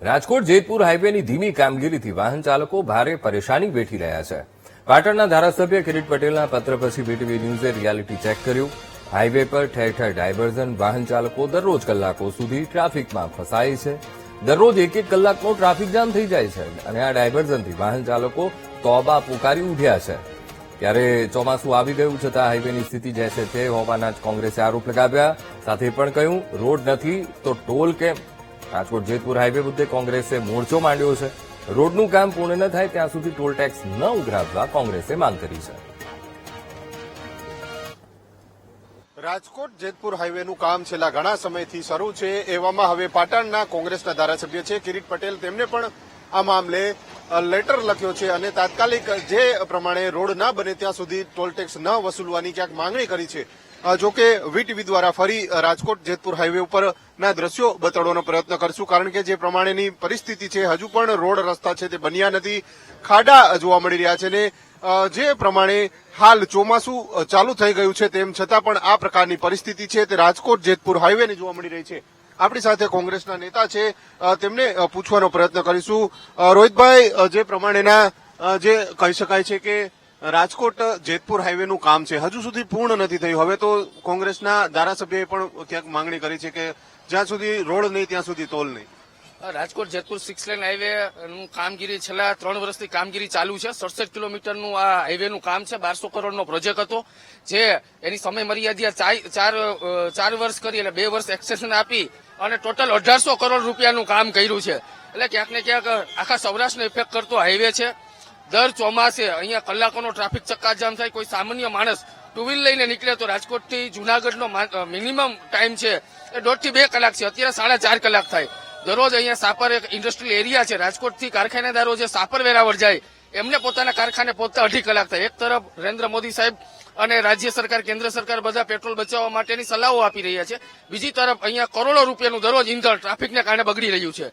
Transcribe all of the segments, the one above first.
રાજકોટ જેતપુર હાઈવેની ધીમી કામગીરીથી વાહન ચાલકો ભારે પરેશાની વેઠી રહ્યા છે. પાટણના ધારાસભ્ય કિરીટ પટેલના પત્ર પછી બીટીવી ન્યૂઝે રિયાલિટી ચેક કર્યું. હાઈવે પર ઠેર ઠેર ડાયવર્ઝન, વાહન ચાલકો દરરોજ કલાકો સુધી ટ્રાફિકમાં ફસાય છે. દરરોજ એક કલાકનો ટ્રાફિક જામ થઈ જાય છે અને આ ડાયવર્ઝનથી વાહન ચાલકો તોબા પુકારી ઉઠ્યા છે. ત્યારે ચોમાસું આવી ગયું છતાં હાઈવેની સ્થિતિ જૈસે છે હોવાના જ કોંગ્રેસે આરોપ લગાવ્યા. સાથે પણ કહ્યું, રોડ નથી તો ટોલ કેમ? રાજકોટ જેતપુર હાઈવે મુદ્દે કોંગ્રેસે મોરચો માંડ્યો છે. રોડનું કામ પૂર્ણ ન થાય ત્યાં સુધી ટોલ ટેક્સ ન ઉઘરાવવા કોંગ્રેસે માંગ કરી છે. રાજકોટ જેતપુર હાઈવેનું કામ છેલ્લા ઘણા સમયથી શરૂ છે. એવામાં હવે પાટણના કોંગ્રેસના ધારાસભ્ય છે કિરીટ પટેલ, તેમને પણ આ મામલે લેટર લખ્યો છે અને તાત્કાલિક જે પ્રમાણે રોડ ના બને ત્યાં સુધી ટોલ ટેક્સ ન વસૂલવાની ક્યાંક માંગણી કરી છે. જોકે વીટીવી દ્વારા ફરી રાજકોટ જેતપુર હાઈવે ઉપરના દ્રશ્યો બતાડવાનો પ્રયત્ન કરશું, કારણ કે જે પ્રમાણેની પરિસ્થિતિ છે હજુ પણ રોડ રસ્તા છે તે બન્યા નથી, ખાડા જોવા મળી રહ્યા છે ને જે પ્રમાણે હાલ ચોમાસું ચાલુ થઈ ગયું છે તેમ છતાં પણ આ પ્રકારની પરિસ્થિતિ છે તે રાજકોટ જેતપુર હાઈવેની જોવા મળી રહી છે. આપણી સાથે કોંગ્રેસના નેતા છે, તેમને પૂછવાનો પ્રયત્ન કરીશું. રોહિતભાઈ, જે પ્રમાણેના જે કહી શકાય છે કે રાજકોટ જેતપુર હાઈવેનું કામ છે હજુ સુધી પૂર્ણ નથી થયું. હવે તો કોંગ્રેસના ધારાસભ્યએ પણ ક્યાંક માંગણી કરી છે કે જ્યાં સુધી રોડ નહીં ત્યાં સુધી ટોલ નહીં. રાજકોટ જેતપુર 6 લેન હાઈવે નું કામગીરી છેલ્લા 3 વર્ષથી કામગીરી ચાલુ છે. 67 કિલોમીટરનું આ હાઈવેનું કામ છે. 1200 કરોડનો પ્રોજેક્ટ હતો, જે એની સમય મર્યાદા 4 વર્ષ કરી એટલે 2 વર્ષ એક્સટેન્શન આપી અને ટોટલ 1800 કરોડ રૂપિયાનું કામ કર્યું છે. એટલે ક્યાંક ને ક્યાંક આખા સૌરાષ્ટ્રને ઇફેક્ટ કરતો હાઈવે છે. દર ચોમાસે અહીંયા કલાકોનો ટ્રાફિક ચક્કાજામ થાય. કોઈ સામાન્ય માણસ ટુ વ્હીલ લઈને નીકળે તો રાજકોટથી જુનાગઢનો મિનિમમ ટાઈમ છે એ 1.5 થી 2 કલાક છે, અત્યારે 4.5 કલાક થાય. દરરોજ અહીંયા સાપર એક ઇન્ડસ્ટ્રીયલ એરિયા છે, રાજકોટથી કારખાનેદારો જે સાપર વેરાવળ જાય એમને પોતાના કારખાને પહોંચતા 2.5 કલાક થાય. એક તરફ નરેન્દ્ર મોદી સાહેબ અને રાજ્ય સરકાર, કેન્દ્ર સરકાર બધા પેટ્રોલ બચાવવા માટેની સલાહો આપી રહ્યા છે. બીજી તરફ અહીંયા કરોડો રૂપિયાનું દરરોજ ઇંધણ ટ્રાફિકને કારણે બગડી રહ્યું છે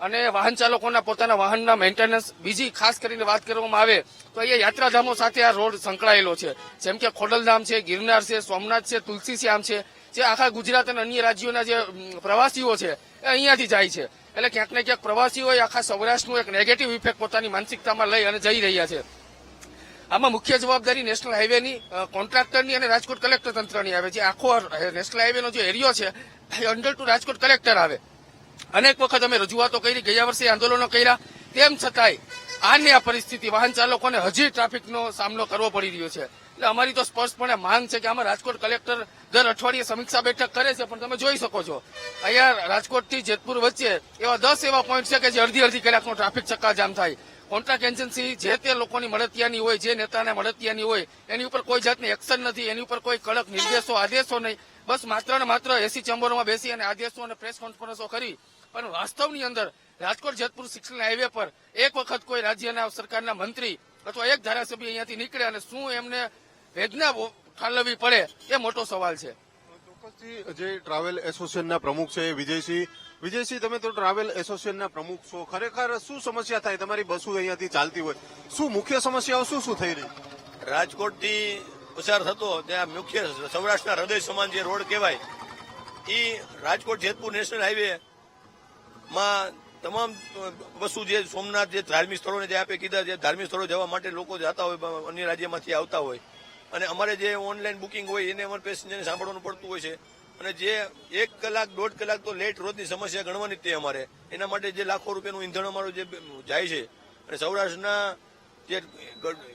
અને વાહન ચાલકોના પોતાના વાહનના મેન્ટેનન્સ. બીજી ખાસ કરીને વાત કરવામાં આવે તો અહીંયા યાત્રાધામો સાથે આ રોડ સંકળાયેલો છે, જેમ કે ખોડલધામ છે, ગિરનાર છે, સોમનાથ છે, તુલસી શ્યામ છે, જે આખા ગુજરાત અને અન્ય રાજ્યોના જે પ્રવાસીઓ છે એ અહીંયાથી જાય છે. એટલે ક્યાંક ને ક્યાંક પ્રવાસીઓએ આખા સૌરાષ્ટ્રનું એક નેગેટિવ ઇફેક્ટ પોતાની માનસિકતામાં લઈ અને જઈ રહ્યા છે. આમાં મુખ્ય જવાબદારી નેશનલ હાઈવેની, કોન્ટ્રાક્ટરની અને રાજકોટ કલેક્ટર તંત્રની આવે છે. આખો નેશનલ હાઈવેનો જે એરિયો છે એ અંડર ટુ રાજકોટ કલેક્ટર આવે. અનેક વખત અમે રજૂઆતો કરી, ગયા વર્ષે આંદોલનો કર્યા, તેમ છતાંય આની આ પરિસ્થિતિ વાહન ચાલકોને હજી ટ્રાફિકનો સામનો કરવો પડી રહ્યો છે. એટલે અમારી તો સ્પષ્ટપણે માંગ છે કે આમાં રાજકોટ કલેક્ટર દર અઠવાડિયે સમીક્ષા બેઠક કરે છે, પણ તમે જોઈ શકો છો અહીંયા રાજકોટથી જેતપુર વચ્ચે એવા 10 એવા પોઈન્ટ છે કે જે અડધી કલાકનો ટ્રાફિક ચક્કાજામ થાય. કોન્ટ્રાક્ટ એજન્સી જે તે લોકોની મળતિયાની હોય, જે નેતાના મળતિયાની હોય, એની ઉપર કોઈ જાતની એક્શન નથી, એની ઉપર કોઈ કડક નિર્દેશો, આદેશો નહીં. બસ માત્ર ને માત્ર એસી ચેમ્બરોમાં બેસી અને આદેશો અને પ્રેસ કોન્ફરન્સો કરી, પણ વાસ્તવની અંદર રાજકોટ જેતપુર 6 લેન હાઈવે પર એક વખત કોઈ રાજ્યના સરકારના મંત્રી અથવા એક ધારાસભ્ય અહીંયાથી નીકળે અને શું એમને વેદના ઠાલવવી પડે એ મોટો સવાલ છે. ચોક્કસથી જે ટ્રાવેલ એસોસિએશનના પ્રમુખ છે વિજયસિંહ, તમે તો ટ્રાવેલ એસોસિએશનના પ્રમુખ છો, ખરેખર શું સમસ્યા થાય? તમારી બસો અહીંયાથી ચાલતી હોય, શું મુખ્ય સમસ્યાઓ શું થઈ રહી? રાજકોટથી પસાર થતો ત્યાં મુખ્ય સૌરાષ્ટ્રના હૃદય સમાન જે રોડ કહેવાય એ રાજકોટ જેતપુર નેશનલ હાઈવે માં તમામ વસ્તુ જે સોમનાથ જે ધાર્મિક સ્થળોને જે આપે કીધા, જે ધાર્મિક સ્થળો જવા માટે લોકો જતા હોય, અન્ય રાજ્યમાંથી આવતા હોય, અને અમારે જે ઓનલાઈન બુકિંગ હોય એને અમારે પેસેન્જરને સાંભળવાનું પડતું હોય છે. અને જે 1 કલાક 1.5 કલાક તો લેટ રોજની સમસ્યા ગણવાની જ તે અમારે. એના માટે જે લાખો રૂપિયાનું ઈંધણ અમારું જે જાય છે, અને સૌરાષ્ટ્રના જે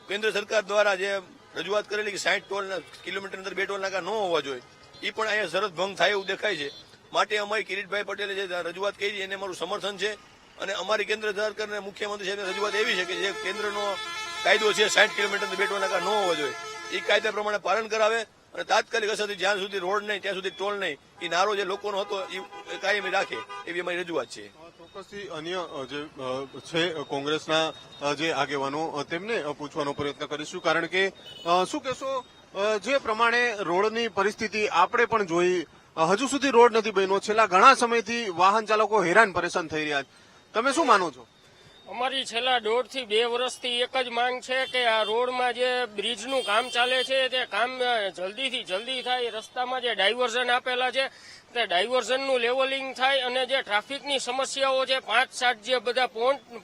કેન્દ્ર સરકાર દ્વારા જે રજૂઆત કરેલી કે 60 કિલોમીટર અંદર 2 ટોલ નાકા ન હોવા જોઈએ, એ પણ અહીંયા શરત ભંગ થાય એવું દેખાય છે. માટે અમારી કિરીટભાઈ પટેલે જે રજૂઆત કરી એને અમારું સમર્થન છે. અને અમારી કેન્દ્ર સરકાર અને મુખ્યમંત્રી સાહેબની રજૂઆત એવી છે કે જે કેન્દ્રનો કાયદો છે 60 કિલોમીટર 2 ટોલ નાકા ન હોવા જોઈએ, એ કાયદા પ્રમાણે પાલન કરાવે અને તાત્કાલિક અસરથી જ્યાં સુધી રોડ નહીં ત્યાં સુધી ટોલ નહીં, એ નારો જે લોકોનો હતો એ કાયમી રાખે એવી અમારી રજૂઆત છે. ચોક્કસથી અન્ય જે છે કોંગ્રેસના જે આગેવાનો તેમને પૂછવાનો પ્રયત્ન કરીશું, કારણ કે શું કહેશો, જે પ્રમાણે રોડની પરિસ્થિતિ આપણે પણ જોઈ, હજુ સુધી રોડ નથી બન્યો, છેલ્લા ઘણા સમયથી વાહન ચાલકો હેરાન પરેશાન થઈ રહ્યા છે. તમે શું માનો છો? અમારી છેલ્લા 1.5 થી 2 વર્ષથી એક જ માંગ છે કે આ રોડમાં જે બ્રિજનું કામ ચાલે છે તે કામ જલ્દીથી જલ્દી થાય. રસ્તામાં જે ડાયવર્ઝન આપેલા છે તે ડાયવર્ઝનનું લેવલિંગ થાય અને જે ટ્રાફિકની સમસ્યાઓ છે 5-7 જે બધા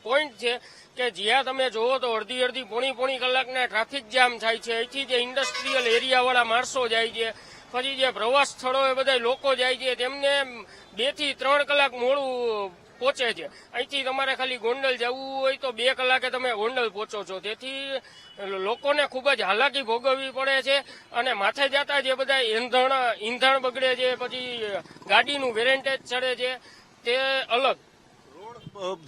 પોઈન્ટ છે કે જ્યાં તમે જોવો તો અડધી પોણી કલાકના ટ્રાફિક જામ થાય છે. અહીંથી જે ઇન્ડસ્ટ્રીયલ એરિયાવાળા માણસો જાય છે, પછી જે પ્રવાસ સ્થળોએ બધા લોકો જાય છે તેમને 2 થી 3 કલાક મોડું પહોંચે છે. અહીંથી તમારે ખાલી ગોંડલ જવું હોય તો 2 કલાકે તમે ગોંડલ પહોંચો છો. તેથી લોકોને ખૂબ જ હાલાકી ભોગવવી પડે છે અને માથે જતા જે બધા ઈંધણ બગડે છે, પછી ગાડીનું વેરેન્ટેજ ચડે છે તે અલગ.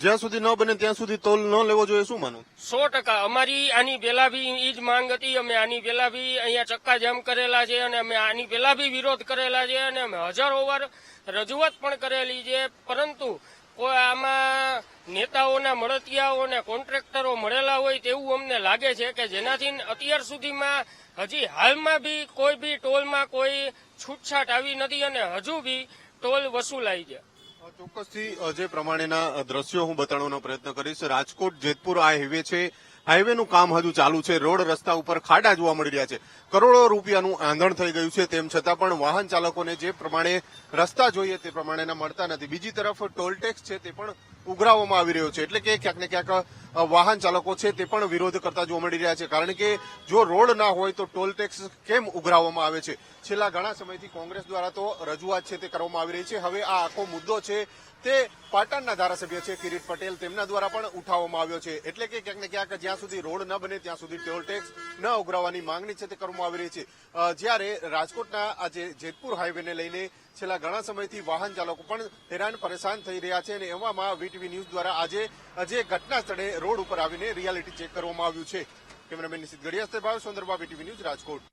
જ્યાં સુધી ન બને ત્યાં સુધી ટોલ ન લેવો જોઈએ, શું માનું? 100% અમારી આની પેલા બી ઈ જ માંગ હતી. અમે આની પેલા બી અહીંયા ચક્કાજામ કરેલા છે અને અમે આની પેલા બી વિરોધ કરેલા છે અને અમે હજારો વાર રજૂઆત પણ કરેલી છે. પરંતુ કોઈ આમાં નેતાઓના મળતિયાઓ અને કોન્ટ્રાક્ટરો મળેલા હોય તેવું અમને લાગે છે કે જેનાથી અત્યાર સુધીમાં હજી હાલમાં બી કોઈ બી ટોલમાં કોઈ છૂટછાટ આવી નથી અને હજુ બી ટોલ વસૂલાય છે. ચોક્કસથી જે પ્રમાણેના દ્રશ્યો હું બતાડવાનો પ્રયત્ન કરીશ. રાજકોટ જેતપુર આ હાઈવે છે, હાઈવેનું કામ હજુ ચાલુ છે. રોડ રસ્તા ઉપર ખાડા જોવા મળી રહ્યા છે. કરોડો રૂપિયાનું આંધણ થઈ ગયું છે. તેમ છતાં પણ વાહન ચાલકોને જે પ્રમાણે રસ્તા જોઈએ તે પ્રમાણેના મળતા નથી. બીજી તરફ ટોલ ટેક્સ છે તે પણ ઉઘરાવવામાં આવી રહ્યો છે. એટલે કે ક્યાંક ને ક્યાંક વાહન ચાલકો છે તે પણ વિરોધ કરતા જોવા મળી રહ્યા છે. કારણ કે જો રોડ ના હોય તો ટોલ ટેક્સ કેમ ઉઘરાવવામાં આવે છે? છેલ્લા ઘણા સમયથી કોંગ્રેસ દ્વારા તો રજૂઆત છે તે કરવામાં આવી રહી છે. હવે આ આખો મુદ્દો છે તે પાટણના ધારાસભ્ય છે કિરીટ પટેલ, તેમના દ્વારા પણ ઉઠાવવામાં આવ્યો છે. એટલે કે ક્યાંક ને ક્યાંક જ્યાં સુધી રોડ ન બને ત્યાં સુધી ટોલ ટેક્સ ન ઉઘરાવવાની માંગણી છે તે કરવામાં આવી રહી છે. જ્યારે રાજકોટના આ જે જેતપુર હાઈવેને લઈને છેલ્લા ઘણા સમયથી વાહન ચાલકો પણ હેરાન પરેશાન થઈ રહ્યા છે અને એવામાં વીટીવી ન્યૂઝ દ્વારા આજે જે ઘટના સ્થળે રોડ ઉપર આવીને રિયાલિટી ચેક કરવામાં આવ્યું છે. કેમેરામેન નિશિત ગડિયા સાથે ભાવ સોંદરબા, વીટીવી ન્યૂઝ, રાજકોટ.